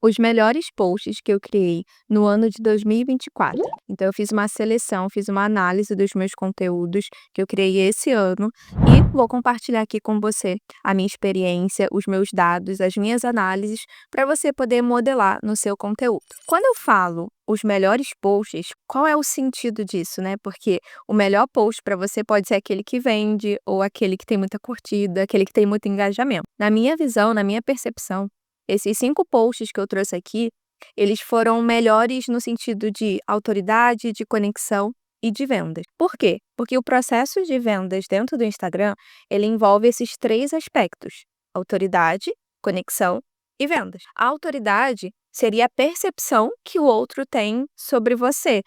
Os melhores posts que eu criei no ano de 2024. Então eu fiz uma seleção, fiz uma análise dos meus conteúdos que eu criei esse ano e vou compartilhar aqui com você a minha experiência, os meus dados, as minhas análises, para você poder modelar no seu conteúdo. Quando eu falo os melhores posts, qual é o sentido disso, né? Porque o melhor post para você pode ser aquele que vende, ou aquele que tem muita curtida, aquele que tem muito engajamento. Na minha visão, na minha percepção, esses 5 posts que eu trouxe aqui, eles foram melhores no sentido de autoridade, de conexão e de vendas. Por quê? Porque o processo de vendas dentro do Instagram, ele envolve esses 3 aspectos: autoridade, conexão e vendas. A autoridade seria a percepção que o outro tem sobre você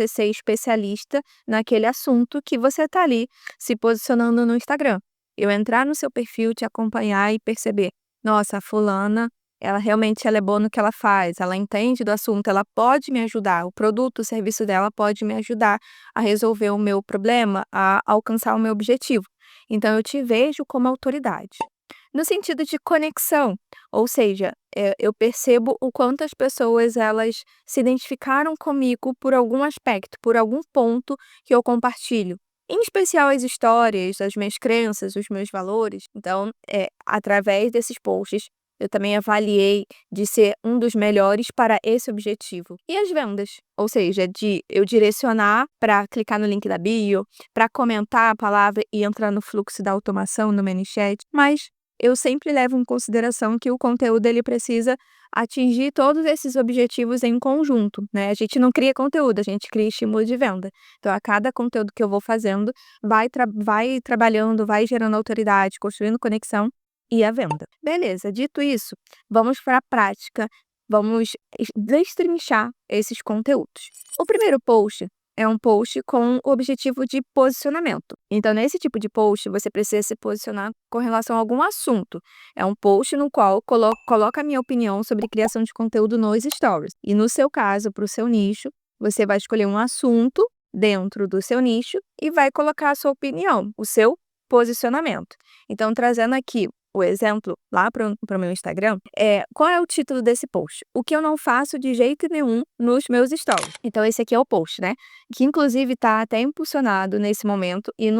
ser especialista naquele assunto que você está ali se posicionando no Instagram. Eu entrar no seu perfil, te acompanhar e perceber: nossa, a fulana, ela é boa no que ela faz, ela entende do assunto, ela pode me ajudar, o produto, o serviço dela pode me ajudar a resolver o meu problema, a alcançar o meu objetivo. Então eu te vejo como autoridade. No sentido de conexão, ou seja, eu percebo o quanto as pessoas elas se identificaram comigo por algum aspecto, por algum ponto que eu compartilho. Em especial as histórias, as minhas crenças, os meus valores. Então, através desses posts, eu também avaliei de ser um dos melhores para esse objetivo. E as vendas, ou seja, de eu direcionar para clicar no link da bio, para comentar a palavra e entrar no fluxo da automação no ManyChat, mas eu sempre levo em consideração que o conteúdo ele precisa atingir todos esses objetivos em conjunto, né? A gente não cria conteúdo, a gente cria estímulo de venda. Então, a cada conteúdo que eu vou fazendo, vai trabalhando, vai gerando autoridade, construindo conexão e a venda. Beleza, dito isso, vamos para a prática, vamos destrinchar esses conteúdos. O primeiro post é um post com o objetivo de posicionamento. Então, nesse tipo de post, você precisa se posicionar com relação a algum assunto. É um post no qual coloca a minha opinião sobre criação de conteúdo nos stories. E no seu caso, para o seu nicho, você vai escolher um assunto dentro do seu nicho e vai colocar a sua opinião, o seu posicionamento. Então, trazendo aqui o exemplo lá para o meu Instagram, qual é o título desse post? O que eu não faço de jeito nenhum nos meus stories. Então, esse aqui é o post, né? Que inclusive está até impulsionado nesse momento. E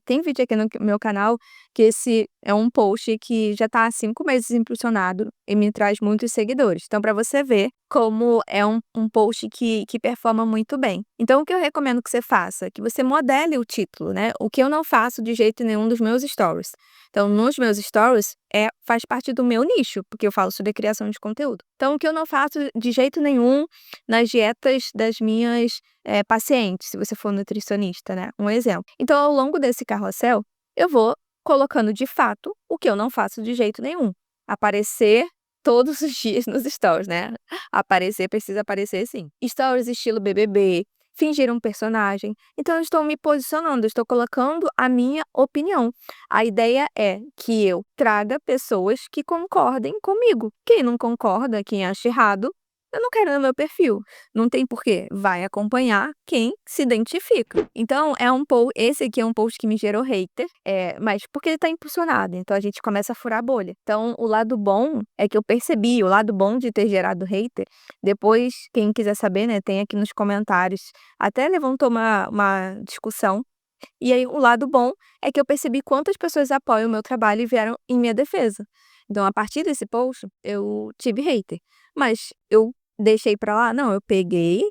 tem vídeo aqui no meu canal que esse é um post que já está há 5 meses impulsionado e me traz muitos seguidores. Então, para você ver como é um post que performa muito bem. Então, o que eu recomendo que você faça? Que você modele o título, né? O que eu não faço de jeito nenhum dos meus stories. Então, nos meus stories, faz parte do meu nicho, porque eu falo sobre criação de conteúdo. Então, o que eu não faço de jeito nenhum nas dietas das minhas pacientes, se você for nutricionista, né? Um exemplo. Então, ao longo desse carrossel, eu vou colocando de fato o que eu não faço de jeito nenhum. Aparecer todos os dias nos stories, né? Precisa aparecer sim. Stories estilo BBB, fingir um personagem. Então, eu estou me posicionando, eu estou colocando a minha opinião. A ideia é que eu traga pessoas que concordem comigo. Quem não concorda, quem acha errado, eu não quero no meu perfil. Não tem porquê. Vai acompanhar quem se identifica. Então, esse aqui é um post que me gerou hater, mas porque ele tá impulsionado. Então, a gente começa a furar a bolha. Então, o lado bom é que eu percebi, o lado bom de ter gerado hater, depois, quem quiser saber, né, tem aqui nos comentários. Até levantou uma discussão. E aí, o lado bom é que eu percebi quantas pessoas apoiam o meu trabalho e vieram em minha defesa. Então, a partir desse post, eu tive hater. Mas eu deixei pra lá? Não, eu peguei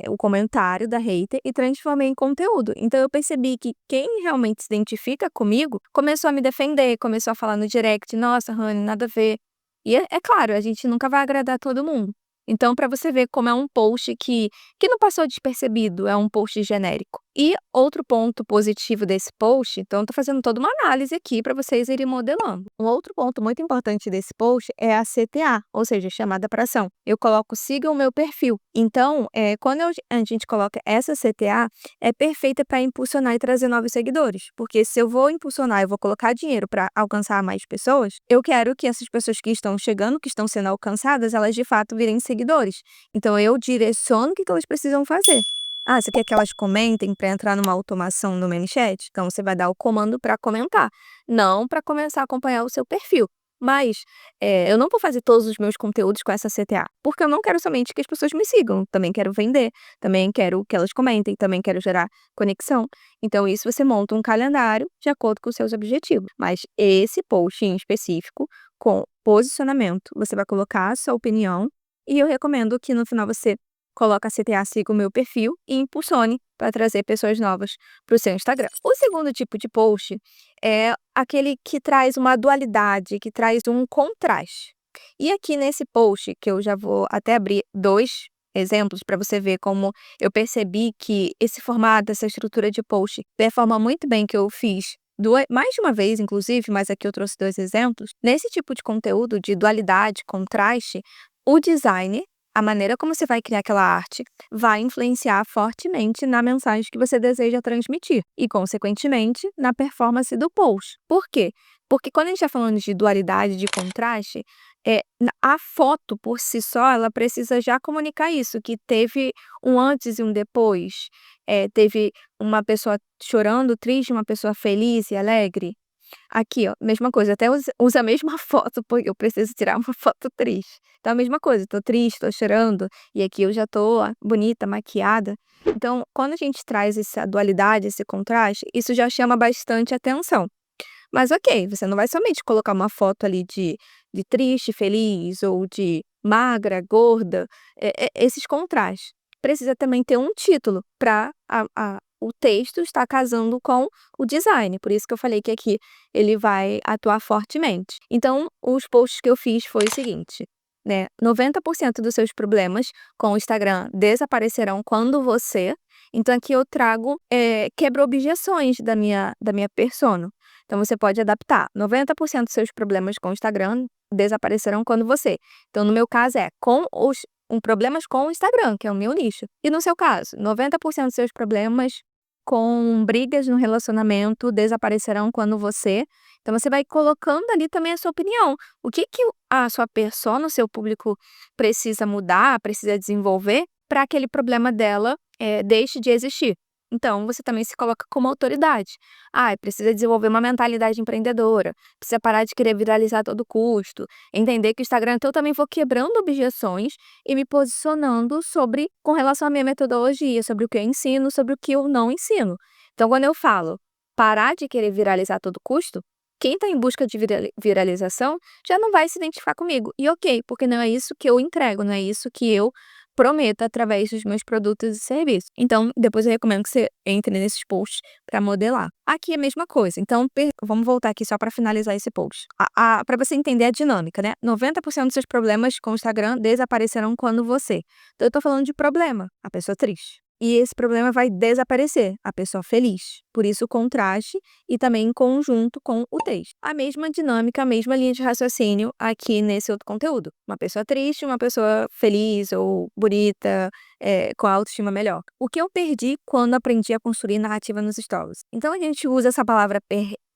o comentário da hater e transformei em conteúdo. Então, eu percebi que quem realmente se identifica comigo começou a me defender, começou a falar no direct: nossa, Rani, nada a ver. E é claro, a gente nunca vai agradar todo mundo. Então, para você ver como é um post que não passou despercebido, é um post genérico. E outro ponto positivo desse post, então eu tô fazendo toda uma análise aqui para vocês irem modelando. Um outro ponto muito importante desse post é a CTA, ou seja, chamada para ação. Eu coloco siga o meu perfil. Então, quando a gente coloca essa CTA, é perfeita para impulsionar e trazer novos seguidores. Porque se eu vou impulsionar, eu vou colocar dinheiro para alcançar mais pessoas, eu quero que essas pessoas que estão chegando, que estão sendo alcançadas, elas de fato virem seguidores. Então, eu direciono o que elas precisam fazer. Ah, você quer que elas comentem para entrar numa automação no ManyChat? Então, você vai dar o comando para comentar, não para começar a acompanhar o seu perfil. Mas, eu não vou fazer todos os meus conteúdos com essa CTA, porque eu não quero somente que as pessoas me sigam, também quero vender, também quero que elas comentem, também quero gerar conexão. Então isso você monta um calendário de acordo com os seus objetivos. Mas esse post em específico, com posicionamento, você vai colocar a sua opinião e eu recomendo que no final você coloca a CTA, siga o meu perfil e impulsione para trazer pessoas novas para o seu Instagram. O segundo tipo de post é aquele que traz uma dualidade, que traz um contraste. E aqui nesse post, que eu já vou até abrir 2 exemplos para você ver como eu percebi que esse formato, essa estrutura de post performa muito bem, que eu fiz mais de uma vez, inclusive, mas aqui eu trouxe 2 exemplos. Nesse tipo de conteúdo de dualidade, contraste, o design, a maneira como você vai criar aquela arte, vai influenciar fortemente na mensagem que você deseja transmitir e, consequentemente, na performance do post. Por quê? Porque quando a gente está falando de dualidade, de contraste, a foto por si só, ela precisa já comunicar isso, que teve um antes e um depois, teve uma pessoa chorando, triste, uma pessoa feliz e alegre. Aqui, ó, mesma coisa, até usa a mesma foto, porque eu preciso tirar uma foto triste. Então a mesma coisa, tô triste, tô chorando, e aqui eu já tô bonita, maquiada. Então, quando a gente traz essa dualidade, esse contraste, isso já chama bastante atenção. Mas ok, você não vai somente colocar uma foto ali de triste, feliz, ou de magra, gorda, esses contrastes. Precisa também ter um título para o texto estar casando com o design, por isso que eu falei que aqui ele vai atuar fortemente. Então, os posts que eu fiz foi o seguinte, né, 90% dos seus problemas com o Instagram desaparecerão quando você. Então aqui eu trago, quebra objeções da minha persona. Então você pode adaptar, 90% dos seus problemas com o Instagram desaparecerão quando você. Então no meu caso com os problemas com o Instagram, que é o meu nicho. E no seu caso, 90% dos seus problemas com brigas no relacionamento desaparecerão quando você. Então você vai colocando ali também a sua opinião. O que que a sua persona, o seu público precisa mudar, precisa desenvolver para aquele problema dela, deixe de existir. Então você também se coloca como autoridade. Ah, precisa desenvolver uma mentalidade empreendedora, precisa parar de querer viralizar a todo custo, entender que o Instagram, então eu também vou quebrando objeções e me posicionando sobre com relação à minha metodologia, sobre o que eu ensino, sobre o que eu não ensino. Então quando eu falo parar de querer viralizar a todo custo, quem está em busca de viralização já não vai se identificar comigo. E ok, porque não é isso que eu entrego, não é isso que eu prometo através dos meus produtos e serviços. Então, depois eu recomendo que você entre nesses posts para modelar. Aqui é a mesma coisa. Então, vamos voltar aqui só para finalizar esse post. Para você entender a dinâmica, né? 90% dos seus problemas com o Instagram desaparecerão quando você. Então, eu tô falando de problema, a pessoa triste. E esse problema vai desaparecer, a pessoa feliz. Por isso, o contraste e também em conjunto com o texto. A mesma dinâmica, a mesma linha de raciocínio aqui nesse outro conteúdo. Uma pessoa triste, uma pessoa feliz ou bonita, com a autoestima melhor. O que eu perdi quando aprendi a construir narrativa nos stories? Então, a gente usa essa palavra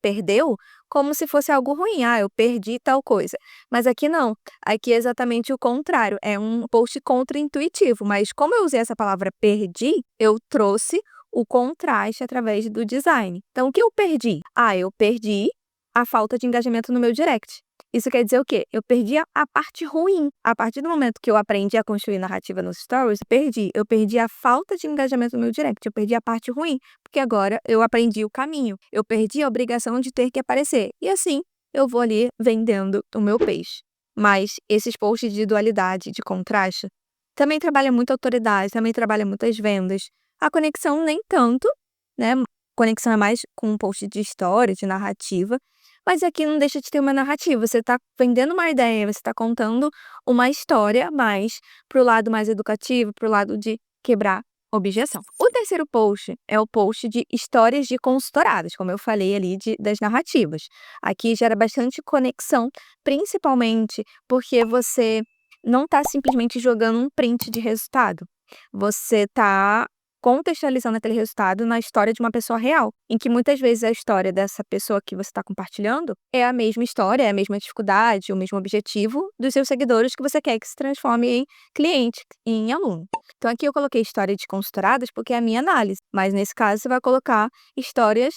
perdeu como se fosse algo ruim. Ah, eu perdi tal coisa. Mas aqui não. Aqui é exatamente o contrário. É um post contra-intuitivo. Mas como eu usei essa palavra perdi, eu trouxe o contraste através do design. Então, o que eu perdi? Ah, eu perdi a falta de engajamento no meu direct. Isso quer dizer o quê? Eu perdi a parte ruim. A partir do momento que eu aprendi a construir narrativa nos stories, perdi. Eu perdi a falta de engajamento no meu direct. Eu perdi a parte ruim, porque agora eu aprendi o caminho. Eu perdi a obrigação de ter que aparecer. E assim, eu vou ali vendendo o meu peixe. Mas esses posts de dualidade, de contraste, também trabalha muito autoridade, também trabalha muitas vendas. A conexão nem tanto, né? Conexão é mais com um post de história, de narrativa, mas aqui não deixa de ter uma narrativa. Você está vendendo uma ideia, você está contando uma história, mais para o lado mais educativo, para o lado de quebrar objeção. O terceiro post é o post de histórias de consultoradas, como eu falei ali das narrativas. Aqui gera bastante conexão, principalmente porque você não está simplesmente jogando um print de resultado. Você está contextualizando aquele resultado na história de uma pessoa real, em que muitas vezes a história dessa pessoa que você está compartilhando é a mesma história, é a mesma dificuldade, o mesmo objetivo dos seus seguidores que você quer que se transforme em cliente, em aluno. Então aqui eu coloquei história de consultoradas porque é a minha análise, mas nesse caso você vai colocar histórias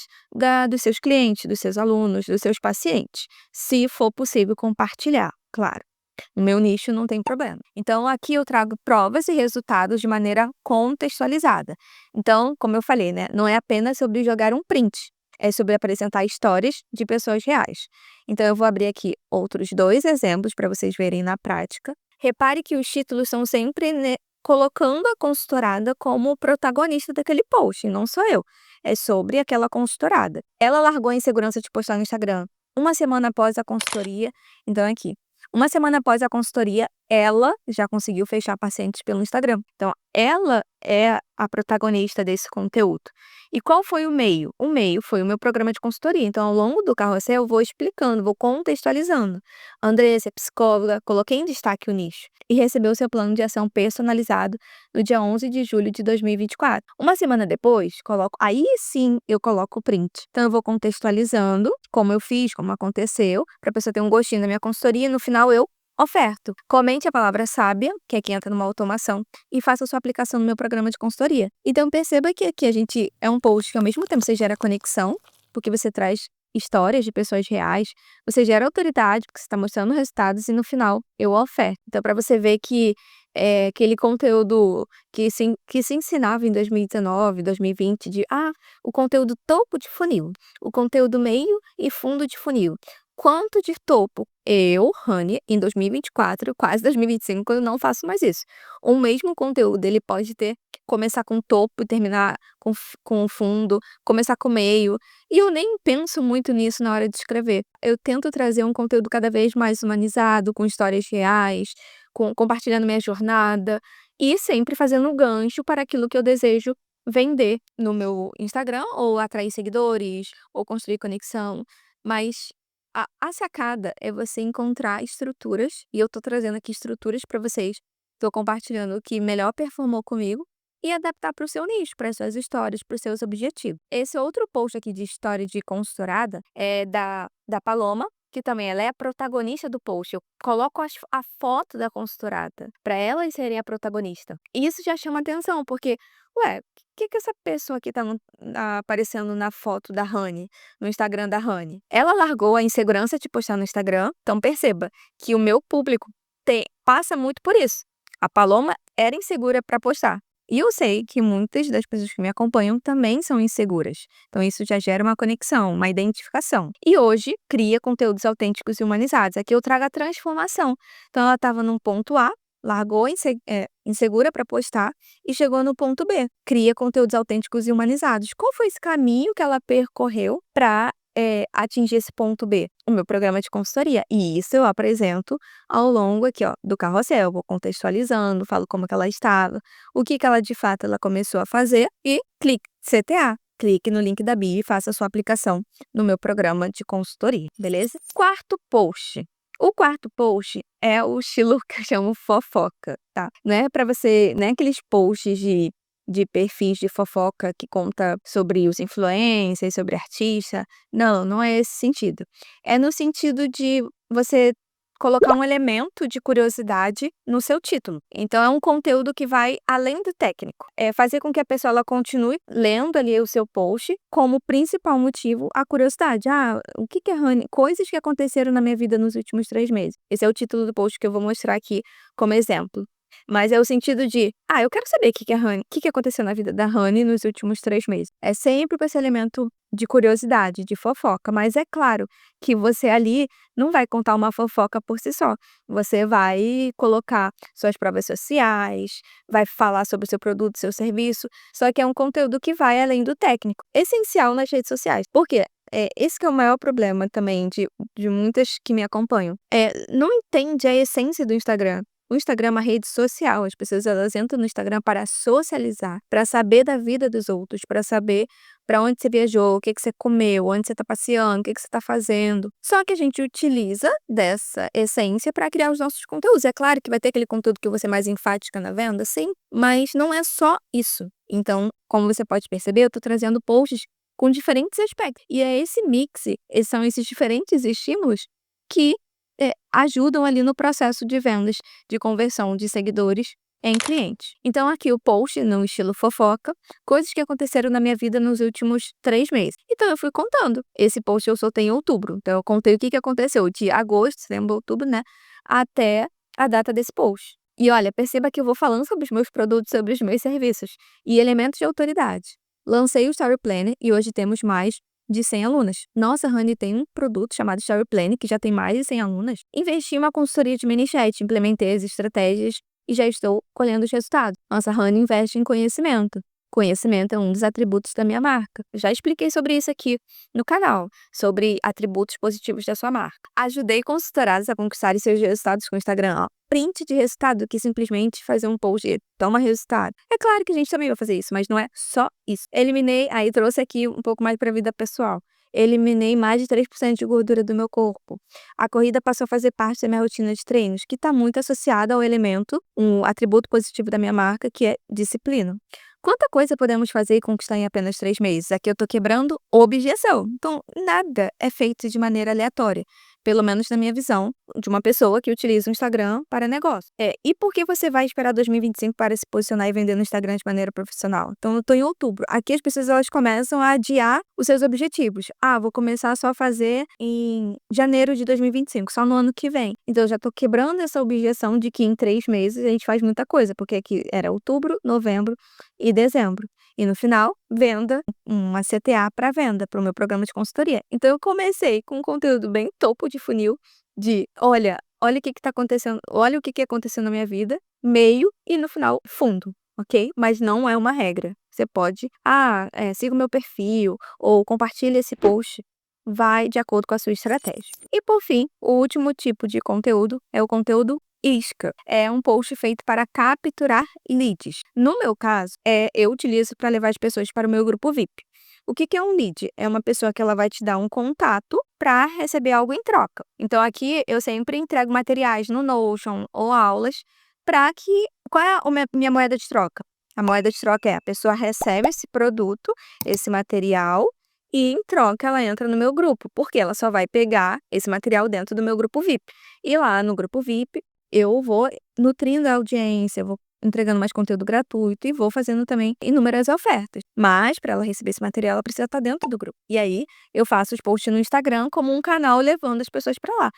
dos seus clientes, dos seus alunos, dos seus pacientes, se for possível compartilhar, claro. No meu nicho não tem problema. Então, aqui eu trago provas e resultados de maneira contextualizada. Então, como eu falei, né, não é apenas sobre jogar um print, é sobre apresentar histórias de pessoas reais. Então, eu vou abrir aqui outros 2 exemplos para vocês verem na prática. Repare que os títulos são sempre, né, colocando a consultorada como protagonista daquele post, não sou eu. É sobre aquela consultorada. Ela largou a insegurança de postar no Instagram uma semana após a consultoria. Então, aqui. Uma semana após a consultoria, ela já conseguiu fechar pacientes pelo Instagram. Então, ela é a protagonista desse conteúdo. E qual foi o meio? O meio foi o meu programa de consultoria. Então, ao longo do carrossel, eu vou explicando, vou contextualizando. Andressa é psicóloga, coloquei em destaque o nicho e recebeu seu plano de ação personalizado no dia 11 de julho de 2024. Uma semana depois, aí sim eu coloco o print. Então, eu vou contextualizando como eu fiz, como aconteceu, para a pessoa ter um gostinho da minha consultoria e no final eu oferto. Comente a palavra sábia, que aqui entra numa automação, e faça a sua aplicação no meu programa de consultoria. Então perceba que aqui a gente é um post que ao mesmo tempo você gera conexão, porque você traz histórias de pessoas reais, você gera autoridade, porque você está mostrando resultados, e no final eu oferto. Então para você ver que aquele conteúdo que se ensinava em 2019, 2020, o conteúdo topo de funil, o conteúdo meio e fundo de funil. Quanto de topo? Eu, Rani, em 2024, quase 2025, eu não faço mais isso. O mesmo conteúdo, ele pode começar com topo e terminar com fundo, começar com meio. E eu nem penso muito nisso na hora de escrever. Eu tento trazer um conteúdo cada vez mais humanizado, com histórias reais, compartilhando minha jornada e sempre fazendo um gancho para aquilo que eu desejo vender no meu Instagram, ou atrair seguidores, ou construir conexão. Mas a sacada é você encontrar estruturas, e eu tô trazendo aqui estruturas para vocês. Tô compartilhando o que melhor performou comigo e adaptar para o seu nicho, para as suas histórias, para os seus objetivos. Esse outro post aqui de história de consultorada é da Paloma, que também ela é a protagonista do post. Eu coloco a foto da consultorada para elas serem a protagonista. E isso já chama atenção, porque, ué, o que essa pessoa aqui tá aparecendo na foto da Rani, no Instagram da Rani? Ela largou a insegurança de postar no Instagram, então perceba que o meu público passa muito por isso. A Paloma era insegura para postar. E eu sei que muitas das pessoas que me acompanham também são inseguras. Então isso já gera uma conexão, uma identificação. E hoje cria conteúdos autênticos e humanizados. Aqui eu trago a transformação. Então ela estava num ponto A, largou insegura para postar e chegou no ponto B. Cria conteúdos autênticos e humanizados. Qual foi esse caminho que ela percorreu para atingir esse ponto B? O meu programa de consultoria. E isso eu apresento ao longo aqui, ó, do carrossel. Vou contextualizando, falo como que ela estava, o que ela de fato ela começou a fazer e clique CTA. Clique no link da bio e faça a sua aplicação no meu programa de consultoria, beleza? Quarto post. O quarto post é o estilo que eu chamo fofoca, tá? Não é para você, não é aqueles posts de perfis de fofoca que conta sobre os influencers, sobre artista. Não, não é esse sentido. É no sentido de você colocar um elemento de curiosidade no seu título. Então é um conteúdo que vai além do técnico. É fazer com que a pessoa ela continue lendo ali o seu post como principal motivo a curiosidade. O que é Rani? Coisas que aconteceram na minha vida nos últimos 3 meses. Esse é o título do post que eu vou mostrar aqui como exemplo. Mas é o sentido de, eu quero saber o que é Rani, o que aconteceu na vida da Rani nos últimos 3 meses. É sempre com esse elemento de curiosidade, de fofoca. Mas é claro que você ali não vai contar uma fofoca por si só. Você vai colocar suas provas sociais, vai falar sobre o seu produto, seu serviço. Só que é um conteúdo que vai além do técnico. Essencial nas redes sociais. Por quê? Esse que é o maior problema também de muitas que me acompanham. Não entende a essência do Instagram. O Instagram é uma rede social, as pessoas elas entram no Instagram para socializar, para saber da vida dos outros, para saber pra onde você viajou, o que que você comeu, onde você tá passeando, o que que você tá fazendo. Só que a gente utiliza dessa essência pra criar os nossos conteúdos. É claro que vai ter aquele conteúdo que você é mais enfática na venda, sim, mas não é só isso. Então, como você pode perceber, eu tô trazendo posts com diferentes aspectos. E é esse mix, são esses diferentes estímulos que ajudam ali no processo de vendas, de conversão de seguidores em clientes. Então, aqui o post no estilo fofoca, coisas que aconteceram na minha vida nos últimos 3 meses. Então, eu fui contando. Esse post eu soltei em outubro. Então, eu contei o que que aconteceu de agosto, setembro, outubro, né? Até a data desse post. E olha, perceba que eu vou falando sobre os meus produtos, sobre os meus serviços e elementos de autoridade. Lancei o Story Planner e hoje temos mais de 100 alunas. Nossa, Rani tem um produto chamado Story Planner que já tem mais de 100 alunas. Investi em uma consultoria de mini chat, implementei as estratégias e já estou colhendo os resultados. Nossa, Rani investe em conhecimento. Conhecimento é um dos atributos da minha marca. Já expliquei sobre isso aqui no canal, sobre atributos positivos da sua marca. Ajudei consultoradas a conquistarem seus resultados com o Instagram. Ó. Print de resultado que simplesmente fazer um post e toma resultado. É claro que a gente também vai fazer isso, mas não é só isso. Eliminei, aí trouxe aqui um pouco mais para a vida pessoal. Eliminei mais de 3% de gordura do meu corpo. A corrida passou a fazer parte da minha rotina de treinos, que está muito associada ao elemento, um atributo positivo da minha marca, que é disciplina. Quanta coisa podemos fazer e conquistar em apenas 3 meses? Aqui eu estou quebrando objeção. Então, nada é feito de maneira aleatória. Pelo menos na minha visão, de uma pessoa que utiliza o Instagram para negócio. E por que você vai esperar 2025 para se posicionar e vender no Instagram de maneira profissional? Então, eu estou em outubro. Aqui as pessoas elas começam a adiar os seus objetivos. Vou começar só a fazer em janeiro de 2025, só no ano que vem. Então, eu já estou quebrando essa objeção de que em 3 meses a gente faz muita coisa, porque aqui era outubro, novembro e dezembro. E no final, venda, uma CTA para venda, para o meu programa de consultoria. Então, eu comecei com um conteúdo bem topo de funil, de olha o que está acontecendo, olha o que aconteceu na minha vida, meio e no final, fundo, ok? Mas não é uma regra. Você pode, siga o meu perfil ou compartilhe esse post. Vai de acordo com a sua estratégia. E por fim, o último tipo de conteúdo é o conteúdo isca. É um post feito para capturar leads. No meu caso, eu utilizo para levar as pessoas para o meu grupo VIP. O que que é um lead? É uma pessoa que ela vai te dar um contato para receber algo em troca. Então, aqui eu sempre entrego materiais no Notion ou aulas para que... Qual é a minha moeda de troca? A moeda de troca é a pessoa recebe esse produto, esse material, e em troca ela entra no meu grupo, porque ela só vai pegar esse material dentro do meu grupo VIP. E lá no grupo VIP, eu vou nutrindo a audiência, eu vou entregando mais conteúdo gratuito e vou fazendo também inúmeras ofertas. Mas, para ela receber esse material, ela precisa estar dentro do grupo. E aí, eu faço os posts no Instagram como um canal levando as pessoas para lá.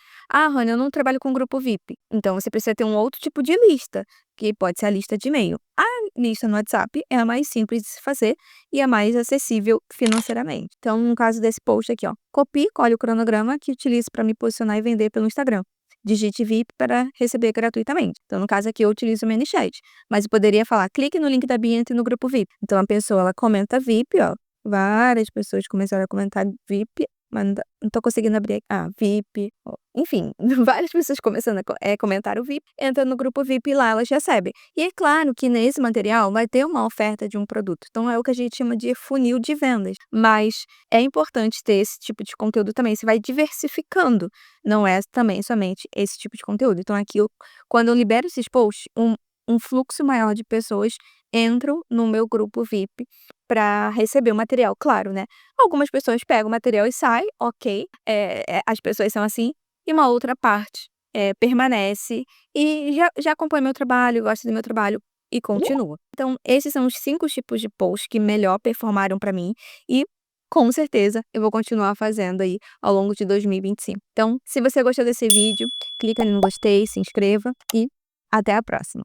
Rony, eu não trabalho com grupo VIP. Então, você precisa ter um outro tipo de lista, que pode ser a lista de e-mail. A lista no WhatsApp é a mais simples de se fazer e a mais acessível financeiramente. Então, no caso desse post aqui, ó, copie, colhe o cronograma que utilizo para me posicionar e vender pelo Instagram. Digite VIP para receber gratuitamente. Então, no caso aqui, eu utilizo o ManyChat. Mas eu poderia falar, clique no link da bio e entre no grupo VIP. Então, a pessoa, ela comenta VIP, ó. Várias pessoas começaram a comentar VIP, mas não tô conseguindo abrir. VIP. Ó. Enfim, várias pessoas começando a comentar o VIP, entra no grupo VIP e lá elas recebem. E é claro que nesse material vai ter uma oferta de um produto. Então, é o que a gente chama de funil de vendas. Mas é importante ter esse tipo de conteúdo também. Você vai diversificando. Não é também somente esse tipo de conteúdo. Então, aqui, quando eu libero esses posts, um fluxo maior de pessoas entram no meu grupo VIP para receber o material, claro, né? Algumas pessoas pegam o material e saem, ok, as pessoas são assim, e uma outra parte permanece e já acompanha meu trabalho, gosta do meu trabalho e continua. Então, esses são os 5 tipos de posts que melhor performaram para mim e com certeza eu vou continuar fazendo aí ao longo de 2025. Então, se você gostou desse vídeo, clica ali no gostei, se inscreva e até a próxima.